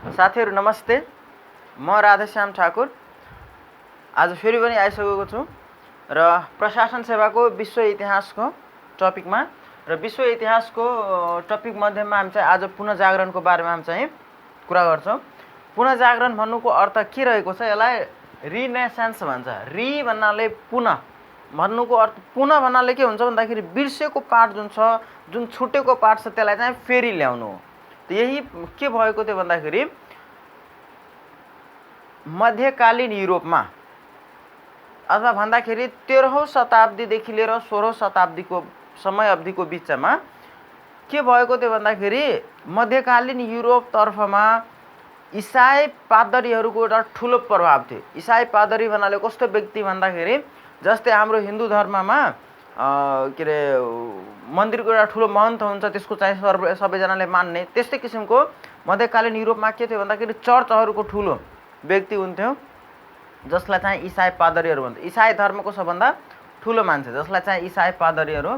साथीहरू नमस्ते, म राधेश्याम ठाकुर आज फेरि पनि आइसकेको छु र प्रशासन सेवाको विश्व इतिहासको टपिकमा र विश्व इतिहासको टपिक मध्येमा हामी चाहिँ आज पुनः जागरणको बारेमा हामी चाहिँ कुरा गर्छौँ। पुनः जागरण भन्नुको अर्थ के रहेको छ, यसलाई रिनेसेन्स भन्छ। रि भन्नाले पुनः भन्नुको अर्थ, पुनः भन्नाले के हुन्छ भन्दाखेरि बिर्सेको पाठ जुन छ, जुन छुटेको पाठ छ त्यसलाई चाहिँ फेरि ल्याउनु हो। यही के भएको थियो भन्दाखेरि मध्यकालीन युरोपमा अथवा भन्दाखेरि 13औं शताब्दीदेखि लिएर 16औं शताब्दीको समय अवधिको बिचमा के भएको थियो भन्दाखेरि मध्यकालीन युरोपतर्फमा इसाई पादरीहरूको एउटा ठुलो प्रभाव थियो। इसाई पादरी भन्नाले कस्तो व्यक्ति भन्दाखेरि जस्तै हाम्रो हिन्दू धर्ममा के अरे मन्दिरको एउटा ठुलो महन्त हुन्छ, त्यसको चाहिँ सबैजनाले मान्ने, त्यस्तै किसिमको मध्यकालीन युरोपमा के थियो भन्दाखेरि चर्चहरूको ठुलो व्यक्ति हुन्थ्यो जसलाई चाहिँ इसाई पादरीहरू भन्थ्यो। इसाई धर्मको सबभन्दा ठुलो मान्छे जसलाई चाहिँ इसाई पादरीहरू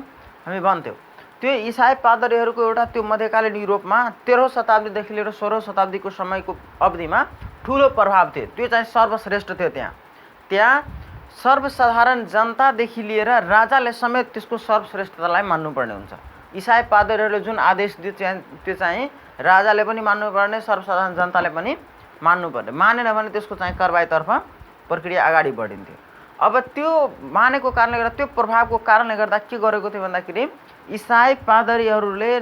हामी भन्थ्यौँ। त्यो इसाई पादरीहरूको एउटा त्यो मध्यकालीन युरोपमा 13औं शताब्दीदेखि लिएर 16औं शताब्दीको समयको अवधिमा ठुलो प्रभाव थियो। त्यो चाहिँ सर्वश्रेष्ठ थियो। त्यहाँ सर्वसाधारण जनतादेखि लिएर राजाले समेत त्यसको सर्वश्रेष्ठतालाई मान्नुपर्ने हुन्छ। इसाई पादरीहरूले जुन आदेश दियो त्यो चाहिँ राजाले पनि मान्नुपर्ने, सर्वसाधारण जनताले पनि मान्नुपर्ने। मानेन भने त्यसको चाहिँ कारबाहीतर्फ प्रक्रिया अगाडि बढिन्थ्यो। अब त्यो मानेको कारणले गर्दा, त्यो प्रभावको कारणले गर्दा के गरेको थियो भन्दाखेरि इसाई पादरीहरूले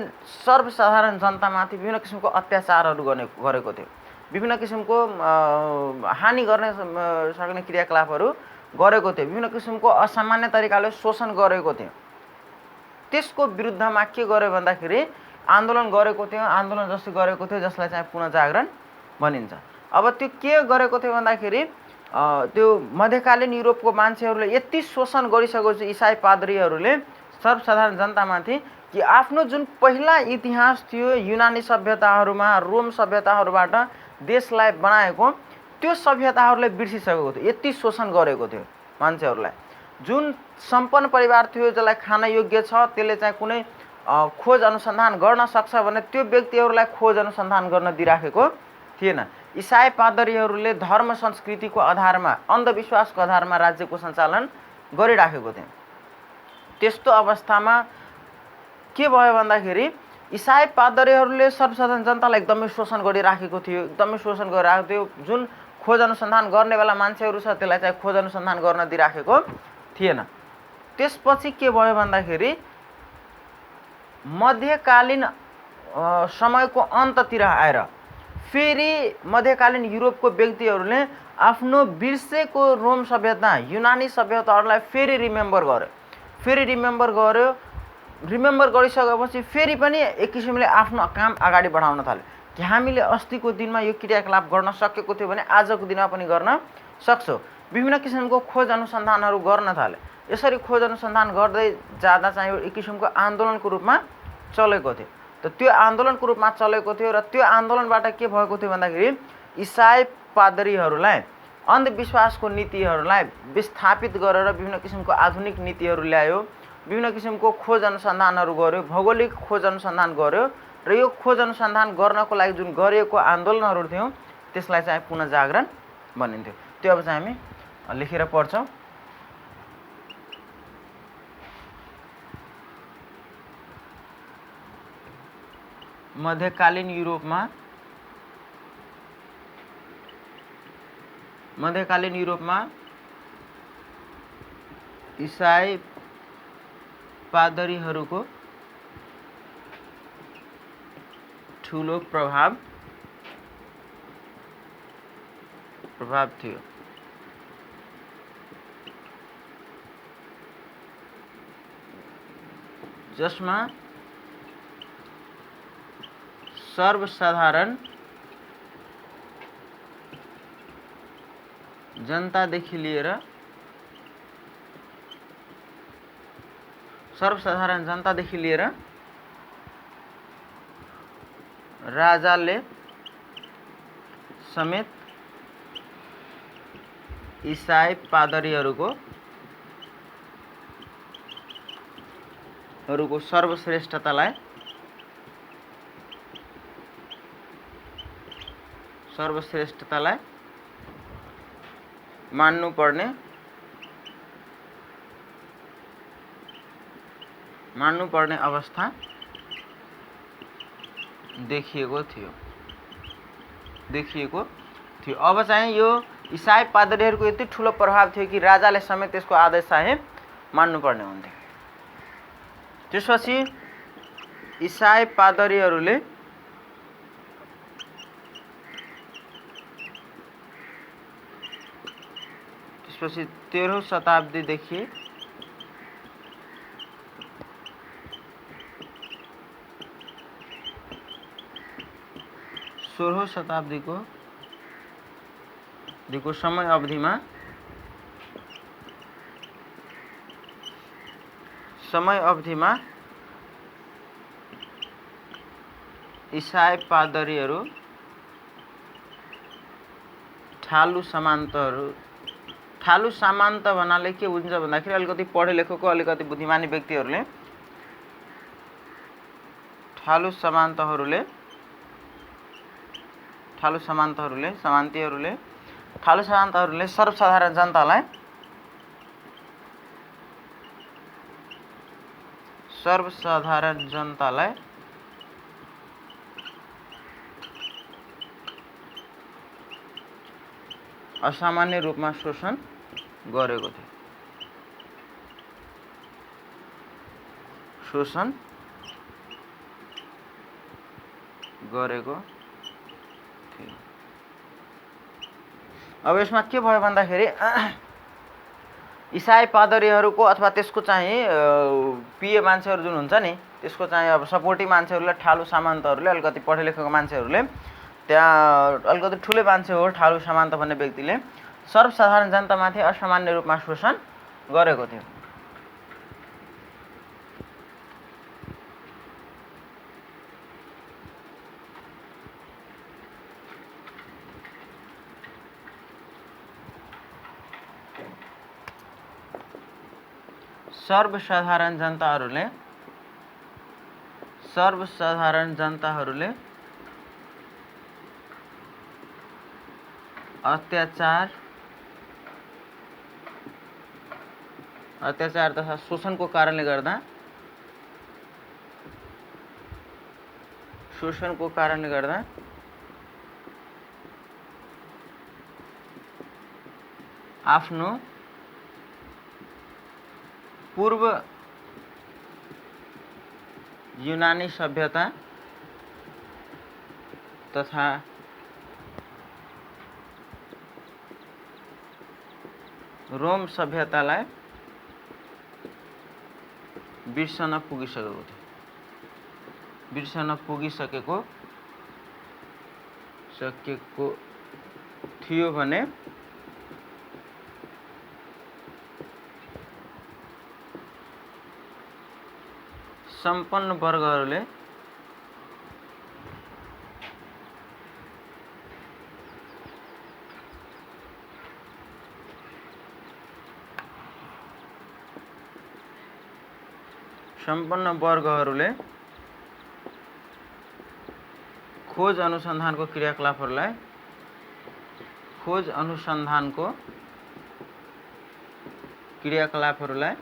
सर्वसाधारण जनतामाथि विभिन्न किसिमको अत्याचारहरू गरेको थियो। विभिन्न किसिमको हानि गर्न सक्ने क्रियाकलापहरू गरेको थियो। विभिन्न किसिमको असामान्य तरिकाले शोषण गरेको थियो। त्यसको विरुद्धमा के गर्यो भन्दाखेरि आन्दोलन गरेको थियो। आन्दोलन जस्तो गरेको थियो जसलाई चाहिँ पुनः जागरण भनिन्छ। अब त्यो के गरेको थियो भन्दाखेरि त्यो मध्यकालीन युरोपको मान्छेहरूले यति शोषण गरिसकेको छ इसाई पादरीहरूले सर्वसाधारण जनतामाथि कि आफ्नो जुन पहिला इतिहास थियो युनानी सभ्यताहरूमा, रोम सभ्यताहरूबाट देशलाई बनाएको, त्यो सभ्यताहरूले बिर्सिसकेको थियो। यति शोषण गरेको थियो मान्छेहरूलाई। जुन सम्पन्न परिवार थियो जसलाई खान योग्य छ, त्यसले चाहिँ कुनै खोज अनुसन्धान गर्न सक्छ भने त्यो व्यक्तिहरूलाई खोज अनुसन्धान गर्न दिइराखेको थिएन। इसाई पादरीहरूले धर्म संस्कृतिको आधारमा, अन्धविश्वासको आधारमा राज्यको सञ्चालन गरिराखेको थियो। त्यस्तो अवस्थामा के भयो भन्दाखेरि इसाई पादरीहरूले सर्वसाधारण जनतालाई एकदमै शोषण गरिराखेको थियो। एकदमै शोषण गरिरहेको थियो। जुन खोज अनुसन्धान गर्नेवाला मान्छेहरू छ त्यसलाई चाहिँ खोज अनुसन्धान गर्न दिइराखेको थिएन। त्यसपछि के भयो भन्दाखेरि मध्यकालीन समयको अन्ततिर आएर फेरि मध्यकालीन युरोपको व्यक्तिहरूले आफ्नो बिर्सेको रोम सभ्यता, युनानी सभ्यताहरूलाई फेरि रिमेम्बर गर्यो। रिमेम्बर गरिसकेपछि फेरि पनि एक किसिमले आफ्नो काम अगाडि बढाउन थाल्यो कि हामीले अस्तिको दिनमा यो क्रियाकलाप गर्न सकेको थियो भने आजको दिनमा पनि गर्न सक्छौँ। विभिन्न किसिमको खोज अनुसन्धानहरू गर्न थाले। यसरी खोज अनुसन्धान गर्दै जाँदा चाहिँ एक किसिमको आन्दोलनको रूपमा चलेको थियो। त त्यो आन्दोलनको रूपमा चलेको थियो र त्यो आन्दोलनबाट के भएको थियो भन्दाखेरि इसाई पादरीहरूलाई अन्धविश्वासको नीतिहरूलाई विस्थापित गरेर विभिन्न किसिमको आधुनिक नीतिहरू ल्यायो। विभिन्न किसिमको खोज अनुसन्धानहरू गर्यो, भौगोलिक खोज अनुसन्धान गर्यो र यो खोज अनुसन्धान गर्नको लागि जुन गरिएको आन्दोलनहरू थियो त्यसलाई चाहिँ पुनः जागरण भनिन्थ्यो। त्यो अब चाहिँ हामी लेखेर पढ्छौँ। मध्यकालीन युरोपमा इसाई पादरीहरूको ठुलो प्रभाव थियो। जसमा सर्वसाधारण जनतादेखि लिएर राजाले समेत इसाई पादरीहरूको सर्वश्रेष्ठतालाई सर्वश्रेष्ठतालाई मान्नुपर्ने अवस्था देखिएको थियो। अब चाहिँ यो इसाई पादरीहरूको यति ठुलो प्रभाव थियो कि राजाले समेत त्यसको आदेश चाहिँ मान्नुपर्ने हुन्थ्यो। त्यसपछि इसाई पादरीहरूले त्यसपछि 13औं शताब्दीदेखि 16औं शताब्दीको समय अवधिमा इसाई पादरीहरू ठालु सामन्त भन्नाले के हुन्छ भन्दाखेरि अलिकति पढे लेखेको अलिकति बुद्धिमानी व्यक्तिहरूले ठालु सामन्तीहरूले सर्वसाधारण जनतालाई असामान्य रूपमा शोषण गरेको थियो। अब यसमा के भयो भन्दाखेरि इसाई पादरीहरूको अथवा त्यसको चाहिँ पिए मान्छेहरू जुन हुन्छ नि, त्यसको चाहिँ अब सपोर्टी मान्छेहरूले, ठालु सामन्तहरूले, अलिकति पढे लेखेको मान्छेहरूले, त्यहाँ अलिकति ठुलै मान्छे हो ठालु सामन्त भन्ने व्यक्तिले सर्वसाधारण जनतामाथि असामान्य रूपमा शोषण गरेको थियो। सर्वसाधारण जनताहरूले अत्याचार तथा शोषणको कारणले गर्दा आफ्नो पूर्व यूनानी सभ्यता तथा रोम सभ्यतालाई बिर्सन पुगिसकेको थियो भने सम्पन्न वर्गहरूले खोज अनुसन्धानको क्रियाकलापहरूलाई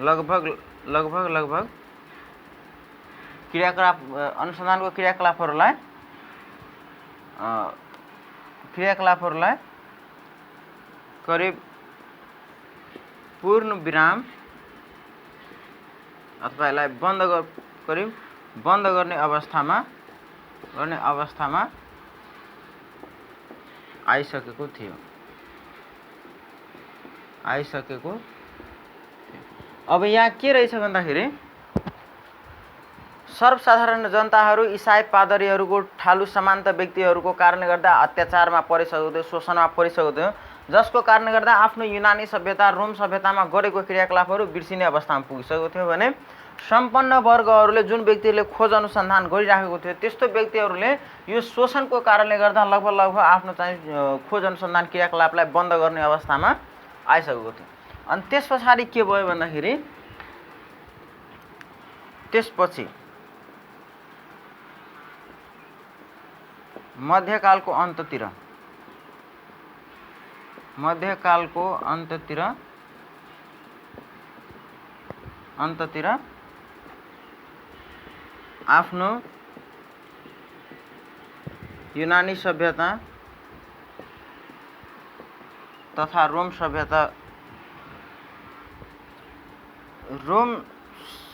लगभग अनुसन्धानको क्रियाकलापहरूलाई करिब पूर्ण विराम अथवा यसलाई बन्द गर्ने अवस्थामा आइसकेको थियो। अब यहाँ के रहेछ भन्दाखेरि सर्वसाधारण जनताहरू इसाई पादरीहरूको ठालु सामन्त व्यक्तिहरूको कारणले गर्दा अत्याचारमा परिसकेको थियो, शोषणमा परिसकेको थियो, जसको कारणले गर्दा आफ्नो युनानी सभ्यता, रोम सभ्यतामा गरेको क्रियाकलापहरू बिर्सिने अवस्थामा पुगिसकेको थियो भने सम्पन्न वर्गहरूले, जुन व्यक्तिहरूले खोज अनुसन्धान गरिराखेको थियो, त्यस्तो व्यक्तिहरूले यो शोषणको कारणले गर्दा लगभग आफ्नो चाहिँ खोज अनुसन्धान क्रियाकलापलाई बन्द गर्ने अवस्थामा आइसकेको थियो। अनि त्यस पछाडि के भयो भन्दाखेरि त्यसपछि मध्यकालको अन्ततिर आफ्नो युनानी सभ्यता तथा रोम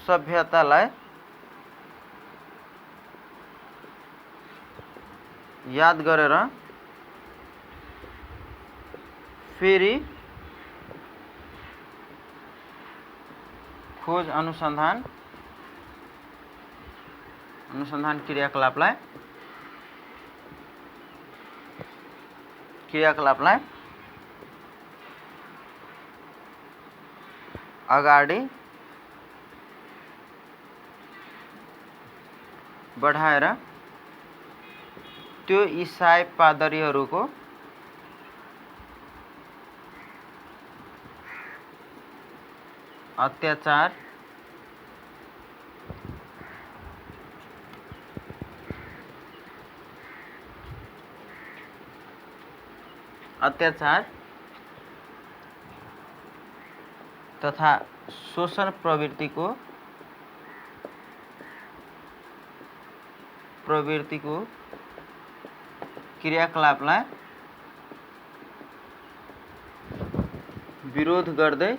सभ्यतालाई याद गरेर फेरि खोज अनुसन्धान क्रियाकलापलाई अगाडि बढाएर त्यो इसाई पादरीहरूको अत्याचार तथा शोषण प्रवृत्तिको क्रियाकलापलाई विरोध गर्दै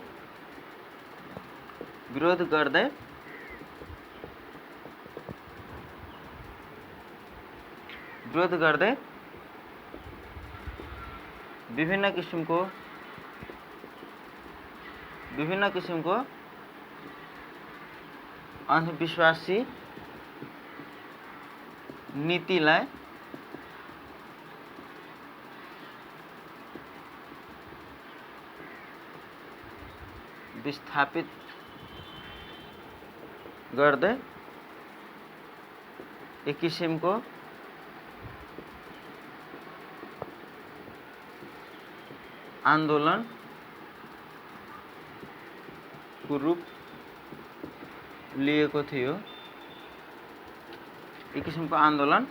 विभिन्न किसिमको अंधविश्वासी नीतिलाई विस्थापित गर्दै एक किसिमको आन्दोलनको रूप लिएको थियो। एक किसिमको आन्दोलन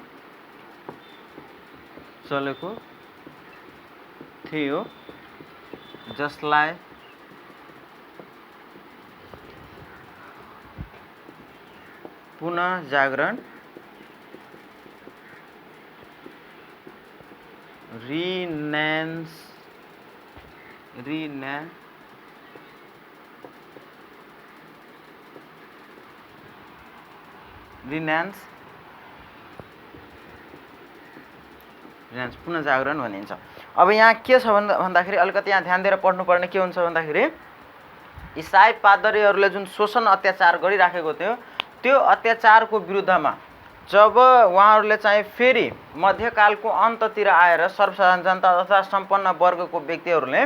चलेको थियो जसलाई पुनः जागरण पुनः जागरण भनिन्छ। अब यहाँ के छ भन्दाखेरि अलिकति यहाँ ध्यान दिएर पढ्नुपर्ने के हुन्छ भन्दाखेरि इसाई पादरीहरूले जुन शोषण अत्याचार गरिराखेको थियो त्यो अत्याचारको विरुद्धमा जब उहाँहरूले चाहिँ फेरि मध्यकालको अन्ततिर आएर सर्वसाधारण जनता तथा सम्पन्न वर्गको व्यक्तिहरूले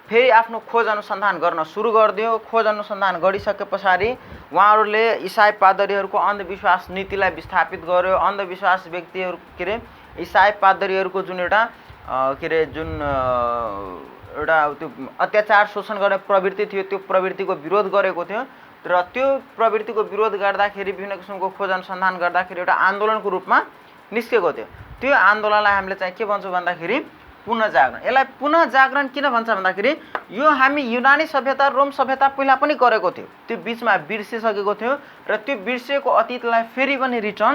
फेरि आफ्नो खोज अनुसन्धान गर्न सुरु गरिदियो। खोज अनुसन्धान गरिसके पछाडि उहाँहरूले इसाई पादरीहरूको अन्धविश्वास नीतिलाई विस्थापित गर्यो। अन्धविश्वास व्यक्तिहरू के अरे इसाई पादरीहरूको जुन एउटा त्यो अत्याचार शोषण गर्ने प्रवृत्ति थियो त्यो प्रवृत्तिको विरोध गरेको थियो र त्यो प्रवृत्तिको विरोध गर्दाखेरि विभिन्न किसिमको खोज अनुसन्धान गर्दाखेरि एउटा आन्दोलनको रूपमा निस्केको थियो। त्यो आन्दोलनलाई हामीले चाहिँ के भन्छौँ भन्दाखेरि पुनः जागरण। यसलाई पुनः जागरण किन भन्छ भन्दाखेरि यो हामी युनानी सभ्यता रोम सभ्यता पहिला पनि गरेको थियो, त्यो बिचमा बिर्सिसकेको थियो र त्यो बिर्सिएको अतीतलाई फेरि पनि रिटर्न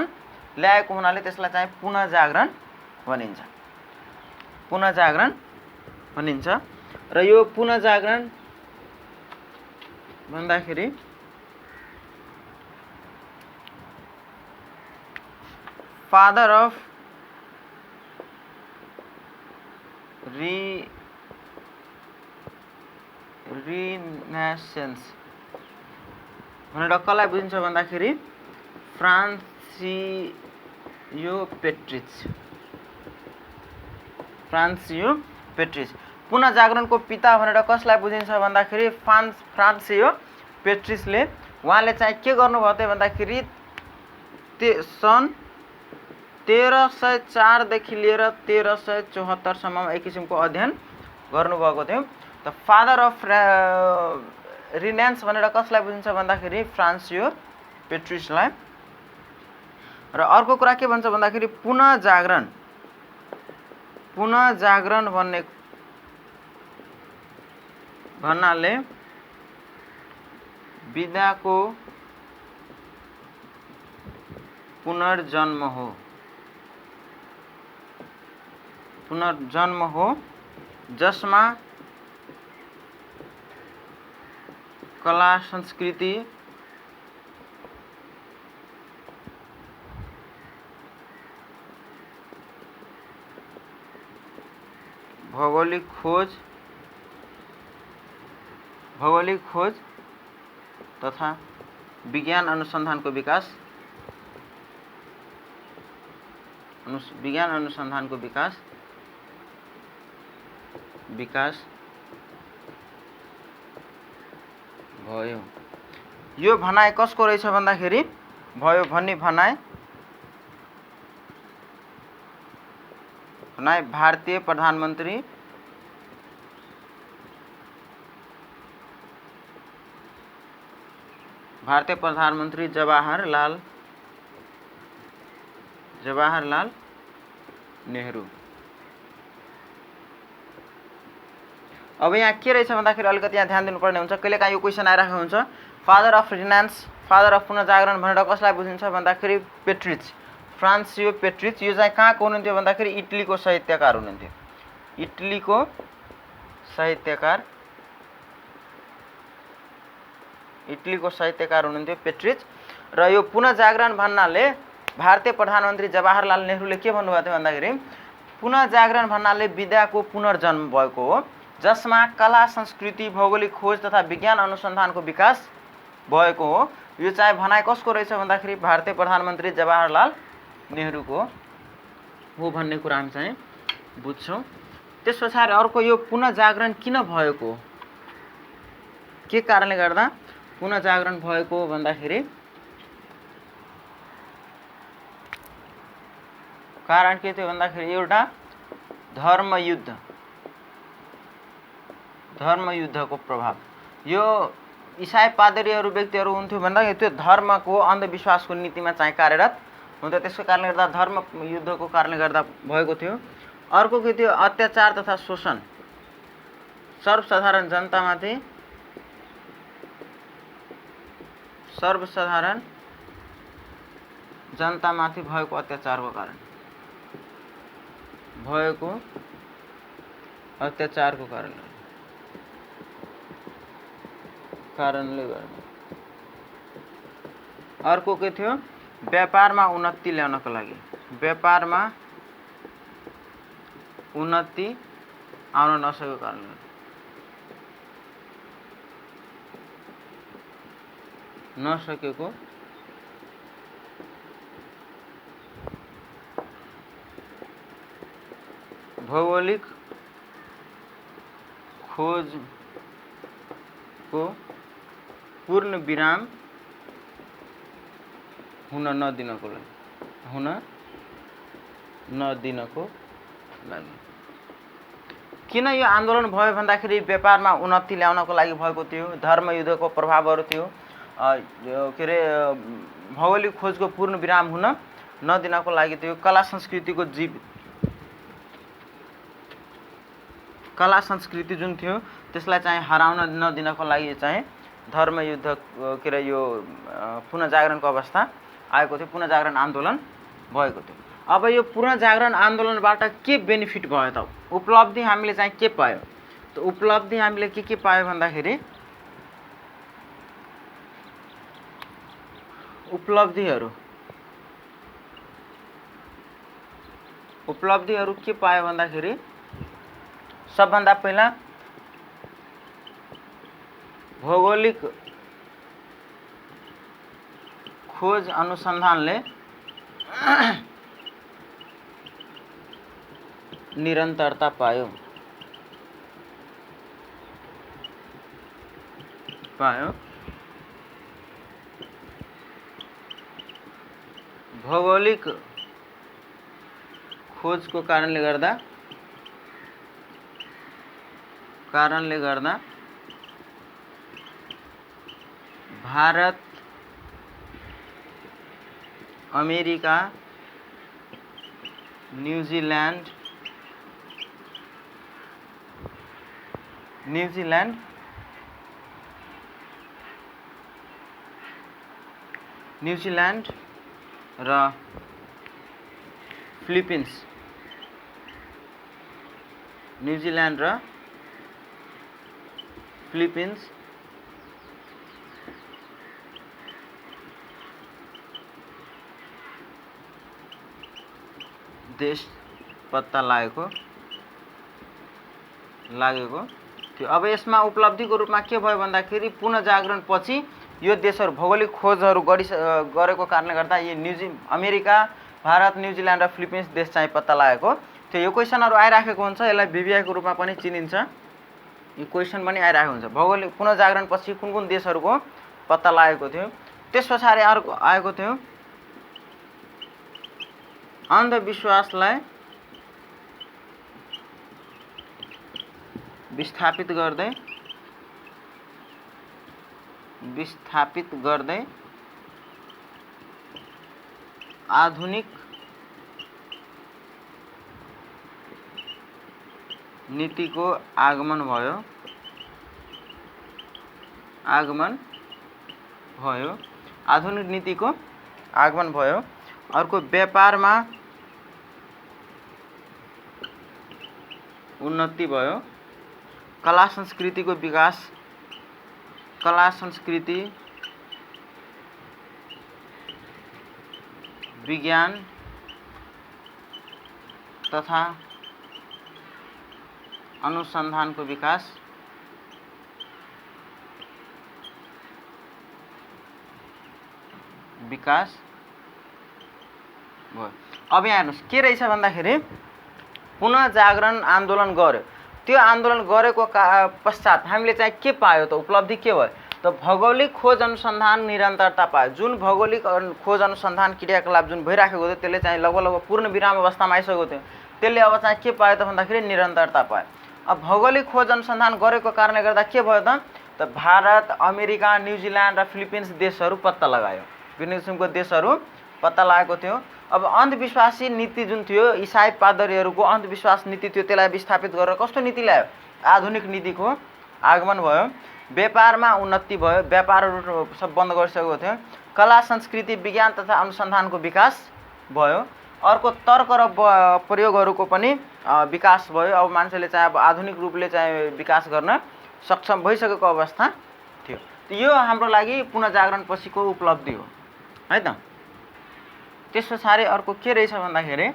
ल्याएको हुनाले त्यसलाई चाहिँ पुनः जागरण भनिन्छ। र यो पुनः जागरण भन्दाखेरि फादर अफ रिनेसेन्स भनेर कसलाई बुझिन्छ भन्दाखेरि फ्रान्सियो पेट्रिच पुनः जागरणको पिता भनेर कसलाई बुझिन्छ भन्दाखेरि फ्रान्सियो पेट्रिसले उहाँले चाहिँ के गर्नुभयो त भन्दाखेरि सन् 1304 देखि लिएर 1374 सम्म एक किसिमको अध्ययन गर्नुभएको थियो। द फादर अफ रिनेन्स भनेर कसलाई बुझिन्छ भन्दाखेरि फ्रान्सियो पेट्रिसलाई। र अर्को कुरा के भन्छ भन्दाखेरि पुनः जागरण भन्नाले विद्याको पुनर्जन्म हो जसमा कला संस्कृति भौगोलिक खोज तथा विज्ञान अनुसन्धानको विकास भयो। यो भनाइ कसको रहेछ भन्दाखेरि भयो भन्ने भनाइ भारतीय प्रधानमन्त्री जवाहरलाल नेहरू। अब यहाँ के रहेछ भन्दाखेरि अलिकति यहाँ ध्यान दिनुपर्ने हुन्छ। कहिलेकाहीँ यो क्वेसन आइरहेको हुन्छ फादर अफ रिनान्स, फादर अफ पुनर्जागरण भनेर कसलाई बुझिन्छ भन्दाखेरि पेट्रिच, फ्रान्सियो पेट्रिच। यो चाहिँ कहाँको हुनुहुन्थ्यो भन्दाखेरि इटलीको साहित्यकार हुनुहुन्थ्यो। इटलीको साहित्यकार हुनुहुन्थ्यो पेट्रिच। र यो पुनर्जागरण भन्नाले भारतीय प्रधानमन्त्री जवाहरलाल नेहरूले के भन्नुभएको थियो भन्दाखेरि पुनः जागरण भन्नाले विद्याको पुनर्जन्म भएको हो जसमा कला संस्कृति भौगोलिक खोज तथा विज्ञान अनुसन्धानको विकास भएको हो। यो चाहिँ भनाइ कसको रहेछ भन्दाखेरि भारतीय प्रधानमन्त्री जवाहरलाल नेहरूको हो भन्ने कुरा हामी चाहिँ बुझ्छौँ। त्यस पछाडि अर्को यो पुनः जागरण किन भएको, के कारणले गर्दा पुनः जागरण भएको भन्दाखेरि कारण के थियो भन्दाखेरि एउटा धर्मयुद्धको प्रभाव। यो इसाई पादरीहरू व्यक्तिहरू हुन्थ्यो भन्दाखेरि त्यो धर्मको अन्धविश्वासको नीतिमा चाहिँ कार्यरत हुन्थ्यो, त्यसको कारणले गर्दा धर्मयुद्धको कारणले गर्दा भएको थियो। अर्को के थियो अत्याचार तथा शोषण सर्वसाधारण जनतामाथि भएको अत्याचारको कारणले गर्दा। अर्को के थियो व्यापारमा उन्नति ल्याउनको लागि, व्यापारमा उन्नति आउन नसकेको कारणले नसकेको भौगोलिक खोजको पूर्ण विराम हुन नदिनको लागि। किन यो आन्दोलन भयो भन्दाखेरि व्यापारमा उन्नति ल्याउनको लागि भएको थियो, धर्मयुद्धको प्रभावहरू थियो, के अरे भौगोलिक खोजको पूर्ण विराम हुन नदिनको लागि थियो, कला संस्कृति जुन थियो त्यसलाई चाहिँ हराउन नदिनको लागि चाहिँ धर्मयुद्ध के अरे यो पुनर्जागरणको अवस्था आएको थियो, पुनर्जागरण आन्दोलन भएको थियो। अब यो पुनर्जागरण आन्दोलनबाट के बेनिफिट भयो त, उपलब्धि हामीले चाहिँ के पायो त? उपलब्धि हामीले के पायो भन्दाखेरि उपलब्धिहरू के पायो भन्दाखेरि सबभन्दा पहिला भौगोलिक खोज अनुसन्धानले निरन्तरता पायो। भौगोलिक खोजको कारणले अमेरिका, न्यूजीलैंड र फिलिपिन्स देश पत्ता लागेको थियो। अब यसमा उपलब्धिको रूपमा के भयो भन्दाखेरि पुनः जागरण पछि यो देशहरू भौगोलिक खोजहरू गरेको कारणले गर्दा यो अमेरिका, भारत, न्यूजीलैंड र फिलिपिन्स देश चाहिँ पत्ता लागेको थियो। यो क्वेसनहरू आइराखेको हुन्छ, यसलाई VBI को रूपमा पनि चिनिन्छ। यो क्वेसन पनि आइरहेको हुन्छ, भौगोलिक पुनः जागरण पछि कुन कुन देशहरूको पत्ता लागेको थियो। त्यस पछाडि अर्को आएको थियो अन्धविश्वासलाई विस्थापित गर्दै आधुनिक नीतिको आगमन भयो। आधुनिक नीतिको आगमन भयो। अर्को व्यापारमा उन्नति भयो। कला संस्कृतिको विकास, विज्ञान तथा अनुसंधानको विकास, भयो। अब यहाँ हेर्नुस् के रहेछ भन्दाखेरि पुनः जागरण आन्दोलन गर्यो। त्यो आन्दोलन गरेको पश्चात हामीले चाहिँ के पायो त, उपलब्धि के भयो त, भौगोलिक खोज अनुसन्धान निरन्तरता पायो। जुन भौगोलिक खोज अनुसन्धान क्रियाकलाप जुन भइराखेको थियो त्यसले चाहिँ लगभग पूर्ण विराम अवस्थामा आइसकेको थियो। त्यसले अब चाहिँ के पायो त भन्दाखेरि निरन्तरता पायो। अब भौगोलिक खोज अनुसन्धान गरेको कारणले गर्दा के भयो त भारत, अमेरिका, न्यूजीलैंड र फिलिपिन्स देशहरू पत्ता लगायो। विभिन्न किसिमको देशहरू पत्ता लागेको थियो। अब अन्धविश्वासी नीति जुन थियो, इसाई पादरीहरूको अन्धविश्वास नीति थियो, त्यसलाई विस्थापित गरेर कस्तो नीति ल्यायो, आधुनिक नीतिको आगमन भयो। व्यापारमा उन्नति भयो, व्यापारहरू सब बन्द गरिसकेको थियो। कला संस्कृति विज्ञान तथा अनुसन्धानको विकास भयो। अर्को तर्क र प्रयोगहरूको पनि विकास भयो। अब मान्छेले चाहिँ अब आधुनिक रूपले चाहिँ विकास गर्न सक्षम भइसकेको अवस्था थियो। यो हाम्रो लागि पुनः जागरण पछिको उपलब्धि हो है त। त्यस पछाडि अर्को के रहेछ भन्दाखेरि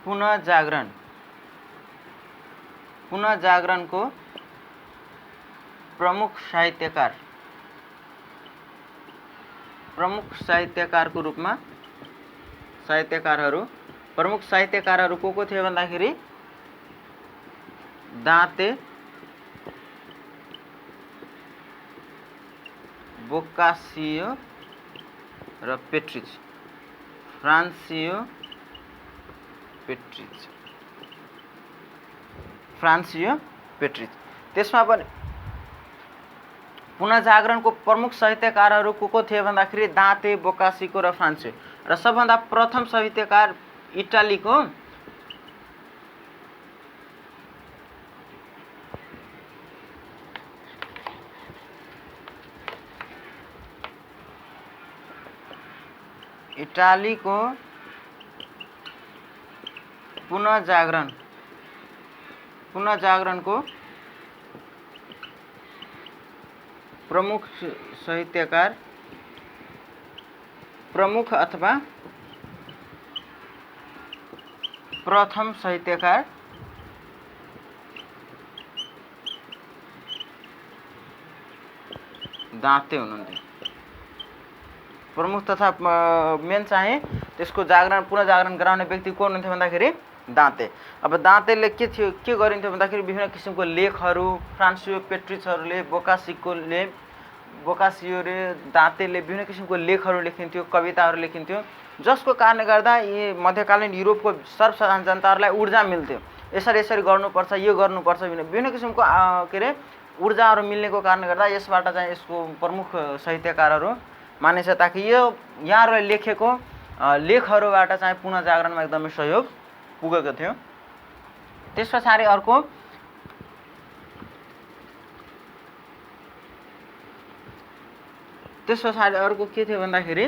पुनः जागरणको प्रमुख साहित्यकारहरू को थिए भन्दाखेरि दाँते, बोकासियो र पेट्रिच, फ्रान्सियो पेट्रिच। त्यसमा पनि पुनः जागरणको प्रमुख साहित्यकारहरू को थिए भन्दाखेरि दाँते, बोकासिको र फ्रान्सियो। र सबभन्दा प्रथम साहित्यकार इटालीको पुनः जागरणको प्रमुख साहित्यकार, प्रमुख अथवा प्रथम साहित्यकार दाँते हुनुहुन्थ्यो। प्रमुख तथा मेन चाहिँ त्यसको जागरण पुनः जागरण गराउने व्यक्ति को हुनुहुन्थ्यो भन्दाखेरि दाँते। अब दाँतेले के गरिन्थ्यो भन्दाखेरि विभिन्न किसिमको लेखहरू, फ्रान्सियो पेट्रिचहरूले, बोकासिकोले बोकासियोले दाँतेले विभिन्न किसिमको लेखहरू लेखिन्थ्यो, कविताहरू लेखिन्थ्यो, जसको कारणले गर्दा यी मध्यकालीन युरोपको सर्वसाधारण जनताहरूलाई ऊर्जा मिल्थ्यो। यसरी यसरी गर्नुपर्छ, यो गर्नुपर्छ, विभिन्न किसिमको के अरे ऊर्जाहरू मिल्नेको कारणले गर्दा यसबाट चाहिँ यसको प्रमुख साहित्यकारहरू मानिन्छ, ताकि यो यहाँहरूले लेखेको लेखहरूबाट चाहिँ पुनः जागरणमा एकदमै सहयोग पुगेको थियो। त्यस पछाडि अर्को के थियो भन्दाखेरि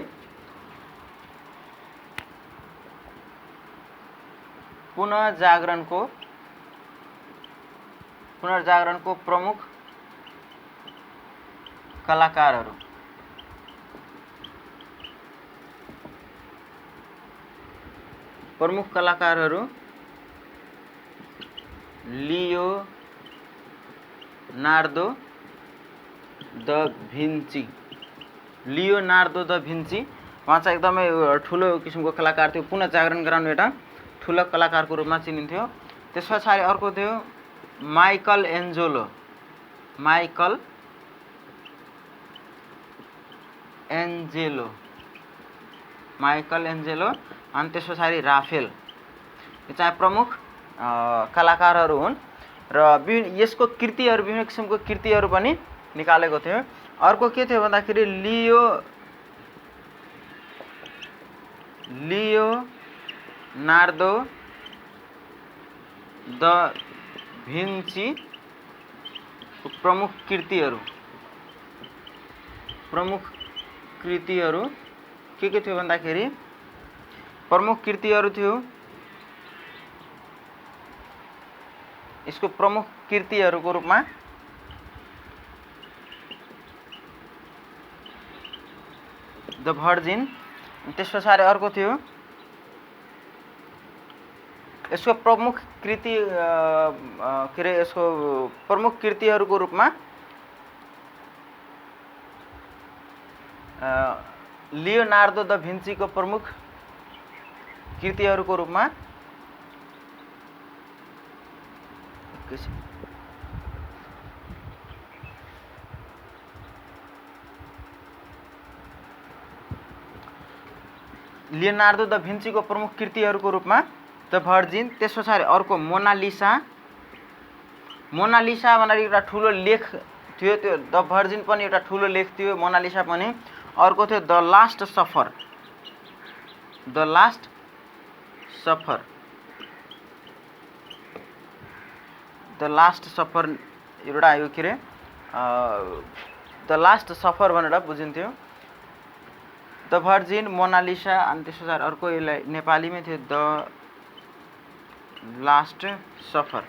पुनर्जागरणको प्रमुख कलाकारहरू। लियोनार्दो द भिन्ची उहाँ चाहिँ एकदमै ठुलो किसिमको कलाकार थियो, पुनः जागरण गराउने एउटा ठुलो कलाकारको रूपमा चिनिन्थ्यो। त्यस पछाडि अर्को थियो माइकल एन्जेलो अनि त्यस पछाडि राफेल। यो चाहिँ प्रमुख कलाकारहरू हुन् र यसको कृतिहरू विभिन्न किसिमको कृतिहरू पनि निकालेको थियो। अर्को के थियो भन्दाखेरि लियोनार्दो द भिन्ची प्रमुख कृतिहरू के थियो भन्दाखेरि प्रमुख कृतिहरू थियो, यसको प्रमुख कृतिहरूको रूपमा द भर्जिन। त्यस पछाडि अर्को थियो यसको प्रमुख कृति के अरे यसको प्रमुख कृतिहरूको रूपमा लियोनार्दो द भिन्चीको प्रमुख कृतिहरूको रूपमा लियोनार्दो द भिन्चीको प्रमुख कृतिहरूको रूपमा द भर्जिन। त्यस पछाडि अर्को मोनालिसा भनेर एउटा ठुलो लेख थियो, त्यो द भर्जिन पनि एउटा ठुलो लेख थियो, मोनालिसा पनि। अर्को थियो द लास्ट सफर एउटा यो के अरे द लास्ट सफर भनेर बुझिन्थ्यो। द भर्जिन, मोनालिसा अनि त्यस पछाडि अर्को यसलाई नेपालीमै थियो द लास्ट सफर।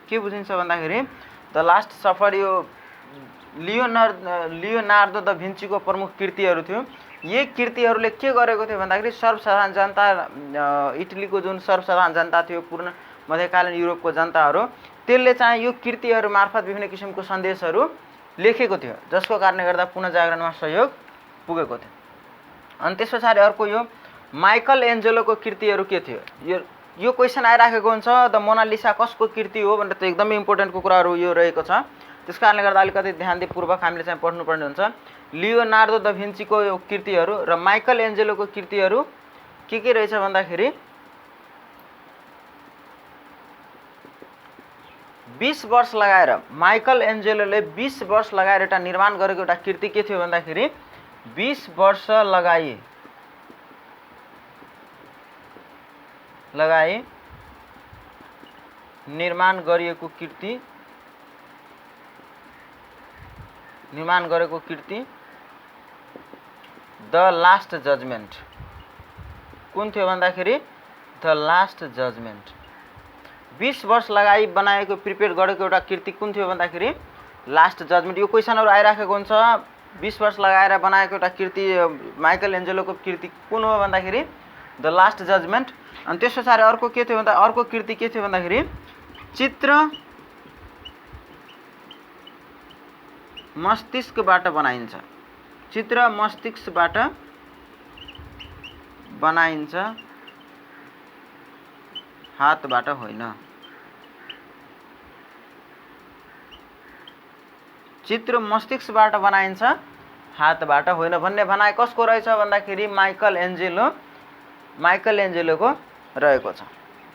के बुझिन्छ भन्दाखेरि द लास्ट सफर यो लियोनार्दो द भिन्चीको प्रमुख कृतिहरू थियो। यी कृतिहरूले के गरेको थियो भन्दाखेरि सर्वसाधारण जनता, इटलीको जुन सर्वसाधारण जनता थियो, पूर्ण मध्यकालीन युरोपको जनताहरू, त्यसले चाहिँ यो कृतिहरू मार्फत विभिन्न किसिमको सन्देशहरू लेखेको थियो, जसको कारणले गर्दा पुनः जागरणमा सहयोग पुगेको थियो। अनि त्यस पछाडि अर्को यो माइकल एन्जेलोको कृतिहरू के थियो, यो क्वेसन आइराखेको हुन्छ, द मोनालिसा कसको कृति हो भनेर, त एकदमै इम्पोर्टेन्टको कुराहरू यो रहेको छ। त्यस कारणले गर्दा अलिकति ध्यानपूर्वक हामीले चाहिँ पढ्नुपर्ने हुन्छ। लियोनार्दो द भिन्चीको यो कृतिहरू र माइकल एन्जेलोको कृतिहरू के रहेछ भन्दाखेरि 20 वर्ष लगाएर माइकल एन्जेलोले 20 वर्ष लगाएर एउटा निर्माण गरेको एउटा कृति के थियो भन्दाखेरि 20 वर्ष लगाई निर्माण गरेको कृति द लास्ट जजमेन्ट। कुन थियो भन्दाखेरि द लास्ट जजमेन्ट। 20 वर्ष लगाई बनाएको प्रिपेयर गरेको एउटा कृति कुन थियो भन्दाखेरि लास्ट जजमेन्ट। यो क्वेसनहरू आइराखेको हुन्छ, 20 वर्ष लगाएर बनाएको एउटा कृति माइकल एन्जेलोको कृति कुन हो भन्दाखेरि द लास्ट जजमेन्ट। अनि त्यस पछाडि अर्को के थियो भन्दा अर्को कृति के थियो भन्दाखेरि चित्र मस्तिष्कबाट बनाइन्छ, हातबाट होइन। चित्र मस्तिष्कबाट बनाइन्छ, हातबाट होइन भन्ने भनाइ कसको रहेछ भन्दाखेरि माइकल एन्जेलोको रहेको छ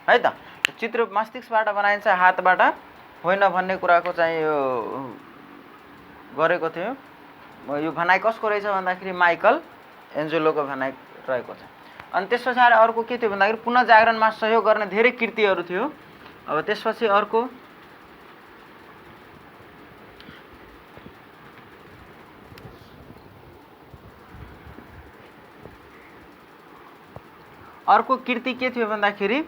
है त। चित्र मस्तिष्कबाट बनाइन्छ, हातबाट होइन भन्ने कुराको चाहिँ यो गरेको थियो। यो भनाइ कसको रहेछ भन्दाखेरि माइकल एन्जेलोको भनाइ रहेको छ। अनि त्यस पछाडि अर्को के थियो भन्दाखेरि पुनः जागरणमा सहयोग गर्ने धेरै कृतिहरू थियो। अब त्यसपछि अर्को कृति के थियो भन्दाखेरि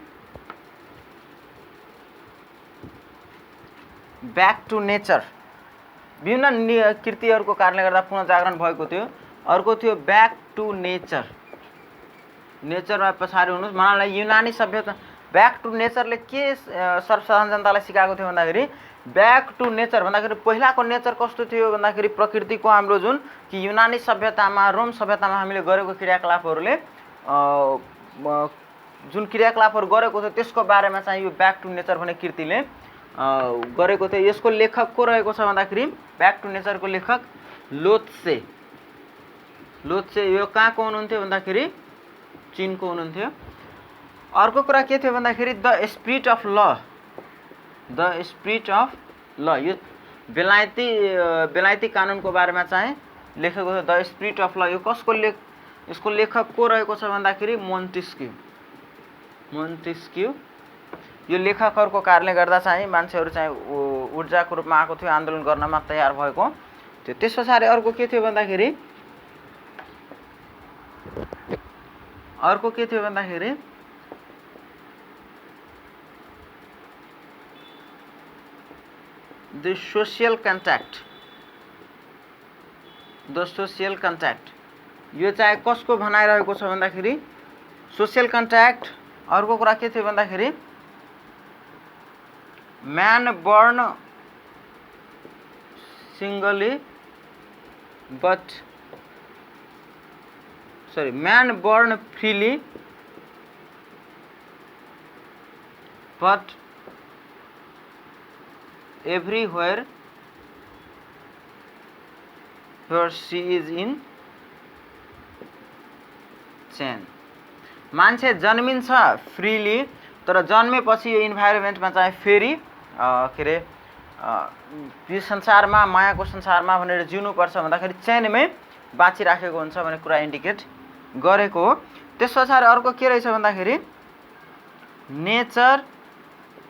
ब्याक टु नेचर। विभिन्न कृतिहरूको कारणले गर्दा पुनः जागरण भएको थियो। अर्को थियो ब्याक टु नेचर। नेचरमा पछाडि हुनुहोस् मलाई युनानी सभ्यता ब्याक टु नेचरले के सर्वसाधारण जनतालाई सिकाएको थियो भन्दाखेरि ब्याक टु नेचर भन्दाखेरि पहिलाको नेचर कस्तो थियो भन्दाखेरि प्रकृतिको हाम्रो जुन कि युनानी सभ्यतामा रोम सभ्यतामा हामीले गरेको क्रियाकलापहरूले जुन क्रियाकलापहरू गरेको थियो त्यसको बारेमा चाहिँ यो ब्याक टु नेचर भन्ने कृतिले गरेको थियो। यसको लेखक को रहेको छ भन्दाखेरि ब्याक टु नेचरको लेखक लोत्से। यो कहाँको हुनुहुन्थ्यो भन्दाखेरि चीनको हुनुहुन्थ्यो। अर्को कुरा के थियो भन्दाखेरि द स्पिरिट अफ ल यो बेलायती कानुनको बारेमा चाहिँ लेखेको थियो। द स्पिरिट अफ ल यो यसको लेखक को रहेको छ भन्दाखेरि मोन्टेस्क्यू। यो लेखकहरूको कारणले गर्दा चाहिँ मान्छेहरू चाहिँ ऊर्जाको रूपमा आएको थियो, आन्दोलन गर्नमा तयार भएको थियो। त्यस पछाडि अर्को के थियो भन्दाखेरि द सोसियल कन्ट्याक्ट। यो चाहिँ कसको भनाइरहेको छ भन्दाखेरि सोसियल कन्ट्याक्ट। अर्को कुरा के थियो भन्दाखेरि man born freely but everywhere where she is in chain। मान्छे जन्मिन्छ फ्रीली तर जन्मेपछि यो इन्भाइरोमेन्टमा चाहिँ फेरि के अरे यो संसारमा मायाको संसारमा भनेर जिउनुपर्छ भन्दाखेरि चेनमै बाँचिराखेको हुन्छ भन्ने कुरा इन्डिकेट गरेको हो। त्यस पछाडि अर्को के रहेछ भन्दाखेरि nature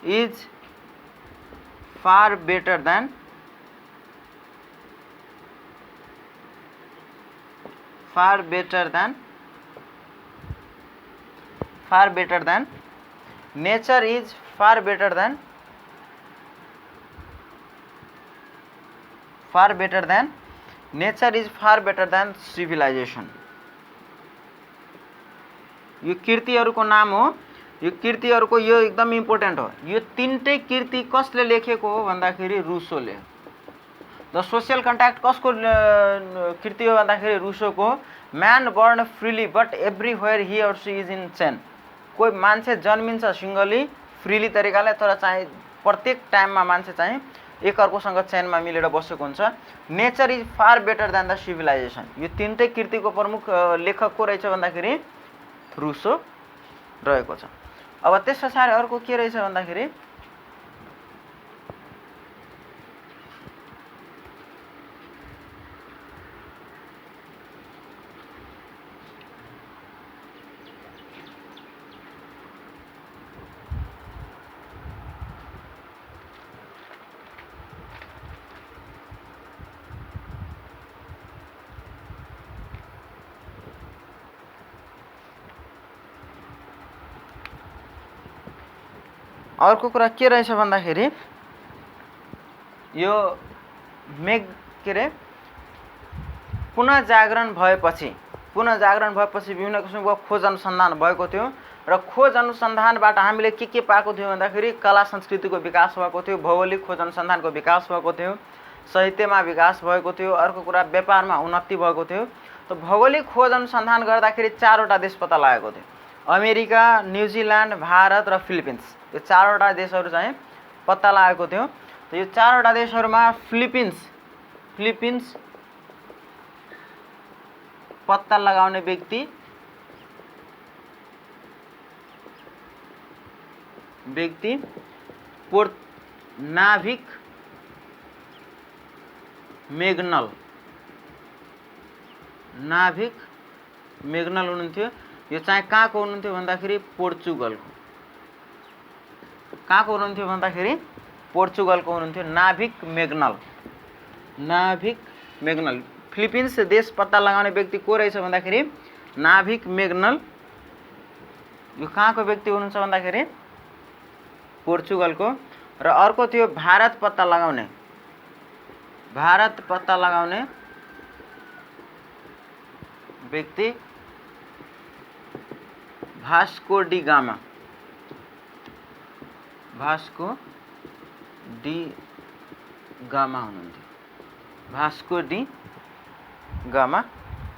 is far better than nature is far better than civilisation. यो कृतिहरूको नाम हो। यो कृतिहरूको यो एकदम इम्पोर्टेन्ट हो। यो तीनटै कृति कसले लेखेको हो भन्दाखेरि रुसोले। द सोसियल कन्ट्याक्ट कसको कृति हो भन्दाखेरि रुसोको। Man born freely but everywhere he are see is in chain. कोही मान्छे जन्मिन्छ सिङ्गली फ्रीली तरिकाले तर चाहिँ प्रत्येक टाइममा मान्छे चाहिँ एकअर्कोसँग चेनमा मिलेर बसेको हुन्छ। Nature is far better than the civilisation. यो तीनटै कृतिको प्रमुख लेखक को रहेछ भन्दाखेरि रुसो रहेको छ। अब त्यस पछाडि अर्को के रहेछ भन्दाखेरि अर्को कुरा के रहेछ भन्दाखेरि यो के अरे पुनः जागरण भएपछि विभिन्न किसिमको खोज अनुसन्धान भएको थियो र खोज अनुसन्धानबाट हामीले के पाएको थियो भन्दाखेरि कला संस्कृतिको विकास भएको थियो, भौगोलिक खोज अनुसन्धानको विकास भएको थियो, साहित्यमा विकास भएको थियो, अर्को कुरा व्यापारमा उन्नति भएको थियो। त भौगोलिक खोज अनुसन्धान गर्दाखेरि चारवटा देश पत्ता लागेको थियो। अमेरिका, न्युजिल्यान्ड, भारत र फिलिपिन्स। यो चारवटा देशहरू चाहिँ पत्ता लागेको थियो। त यो चारवटा देशहरूमा फिलिपिन्स फिलिपिन्स पत्ता लगाउने व्यक्ति नाभिक मेग्नल हुनुहुन्थ्यो। यो चाहिँ कहाँको हुनुहुन्थ्यो भन्दाखेरि पोर्चुगलको। कहाँको हुनुहुन्थ्यो भन्दाखेरि पोर्चुगलको हुनुहुन्थ्यो नाभिक मेग्नल। फिलिपिन्स देश पत्ता लगाउने व्यक्ति को रहेछ भन्दाखेरि नाभिक मेग्नल। यो कहाँको व्यक्ति हुनुहुन्छ भन्दाखेरि पोर्चुगलको। र अर्को थियो भारत पत्ता लगाउने व्यक्ति भास्को डी गामा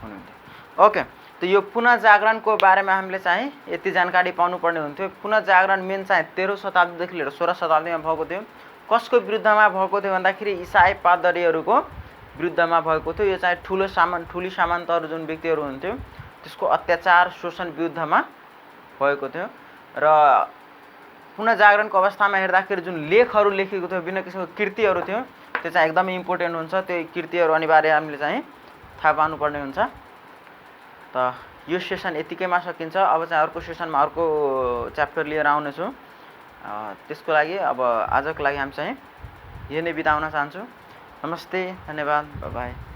हुनुहुन्थ्यो। ओके, त यो पुनः जागरणको बारेमा हामीले चाहिँ यति जानकारी पाउनुपर्ने हुन्थ्यो। पुनः जागरण मेन चाहिँ 13औं शताब्दीदेखि लिएर 16औं शताब्दीमा भएको थियो। कसको विरुद्धमा भएको थियो भन्दाखेरि इसाई पादरीहरूको विरुद्धमा भएको थियो। यो चाहिँ ठुली सामन्तहरू जुन व्यक्तिहरू हुन्थ्यो त्यसको अत्याचार शोषण विरुद्धमा भएको थियो। र पुनः जागरणको अवस्थामा हेर्दाखेरि जुन लेखहरू लेखिएको थियो, विभिन्न किसिमको कृतिहरू थियो, त्यो चाहिँ एकदमै इम्पोर्टेन्ट हुन्छ। त्यो कृतिहरू अनिवार्य हामीले चाहिँ थाहा पाउनुपर्ने हुन्छ। त यो सेसन यतिकैमा सकिन्छ। अब चाहिँ अर्को सेसनमा अर्को च्याप्टर लिएर आउनेछु। त्यसको लागि अब आजको लागि हामी चाहिँ यही नै बिताउन चाहन्छु। नमस्ते, धन्यवाद, बाई बाई।